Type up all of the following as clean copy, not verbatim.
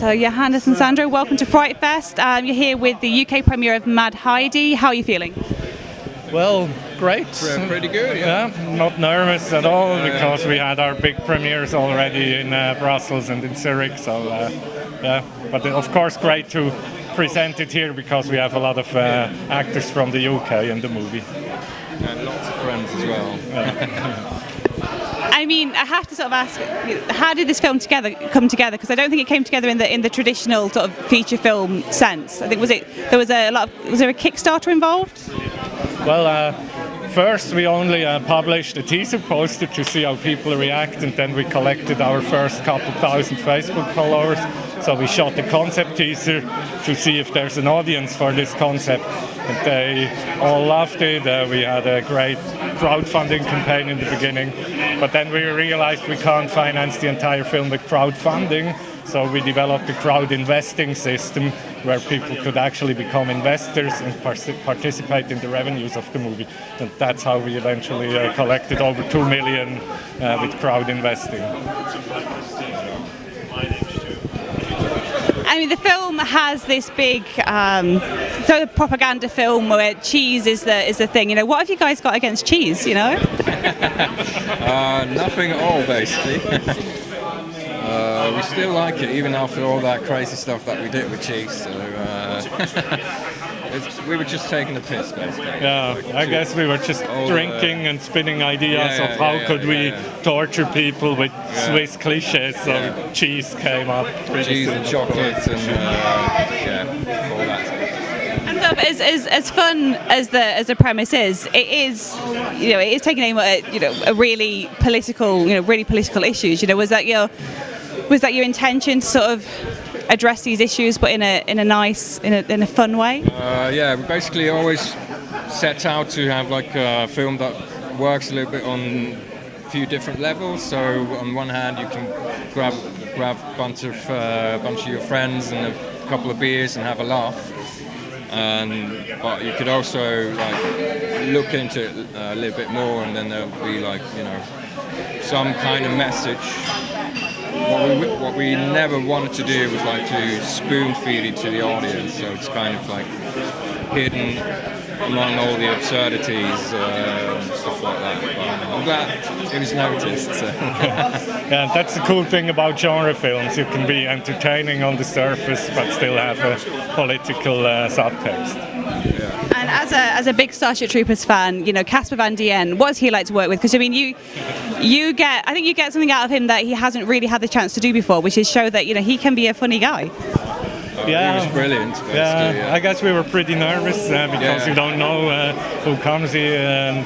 So Johannes and Sandro, welcome to FrightFest. You're here with the UK premiere of Mad Heidi. How are you feeling? Well, great. Pretty good, yeah. Not nervous at all because we had our big premieres already in Brussels and in Zurich. So, but of course, great to present it here because we have a lot of actors from the UK in the movie. And lots of friends as well. I mean, I have to sort of ask, how did this film come together? Because I don't think it came together in the traditional sort of feature film sense. I think was there a Kickstarter involved? Well, first we only published a teaser poster to see how people react, and then we collected our first couple thousand Facebook followers. So we shot the concept teaser to see if there's an audience for this concept, and they all loved it. We had a great crowdfunding campaign in the beginning, but then we realized we can't finance the entire film with crowdfunding. So we developed a crowd investing system where people could actually become investors and participate in the revenues of the movie. And that's how we eventually collected over 2 million with crowd investing. I mean, the film has this big sort of propaganda film where cheese is the thing. You know, what have you guys got against cheese? You know? Nothing at all, basically. We still like it, even after all that crazy stuff that we did with cheese. So we were just taking the piss, basically. Yeah, I guess we were just drinking and spinning ideas of how could we torture people with Swiss cliches. So cheese came up. Cheese and chocolates and all that. And so, as fun as the premise is, it is taking aim at a really political issues. You know, was that your intention to sort of address these issues, but in a fun way? We basically always set out to have like a film that works a little bit on a few different levels. So on one hand, you can grab a bunch of your friends and a couple of beers and have a laugh. But you could also look into it a little bit more, and then there'll be some kind of message. What we never wanted to do was to spoon feed it to the audience, so it's kind of hidden among all the absurdities and stuff like that. But I'm glad it was noticed. So. Yeah, that's the cool thing about genre films. You can be entertaining on the surface, but still have a political subtext. Yeah. And as a big Starship Troopers fan, Casper Van Dien, what does he like to work with? Because I mean, you get something out of him that he hasn't really had the chance to do before, which is show that he can be a funny guy. He was brilliant. Yeah, I guess we were pretty nervous because you don't know who comes here, and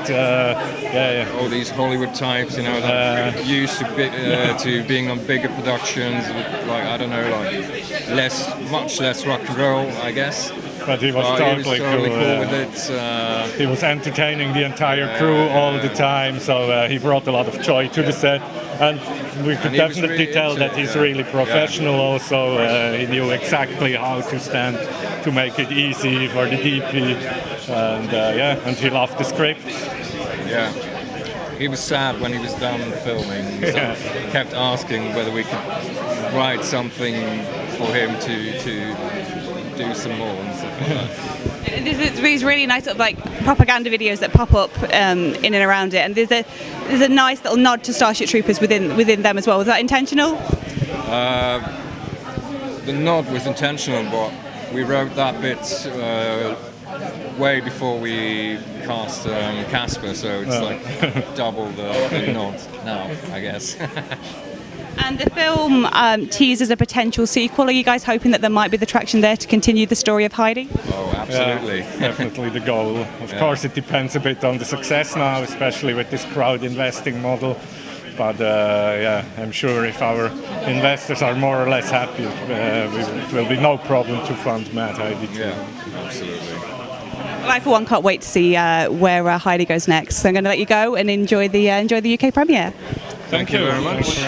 all these Hollywood types, that used to being on bigger productions, much less rock and roll, I guess. But he was totally cool with it. He was entertaining the entire crew all the time, so he brought a lot of joy to the set. And we could definitely tell that he's really professional also. He knew exactly how to stand to make it easy for the DP. And he loved the script. Yeah. He was sad when he was done filming, so he kept asking whether we could write something for him to do some more and stuff like that. There's these really nice sort of propaganda videos that pop up in and around it, and there's a nice little nod to Starship Troopers within them as well. Was that intentional? The nod was intentional, but we wrote that bit way before we cast Casper, so it's double the nod now, I guess. And the film teases a potential sequel. Are you guys hoping that there might be the traction there to continue the story of Heidi? Oh, absolutely. Yeah, definitely the goal. Of course, it depends a bit on the success now, especially with this crowd investing model. But I'm sure if our investors are more or less happy, it will be no problem to fund Mad Heidi too. Yeah, absolutely. Well, I for one can't wait to see where Heidi goes next. So I'm going to let you go and enjoy the UK premiere. Thank you very much.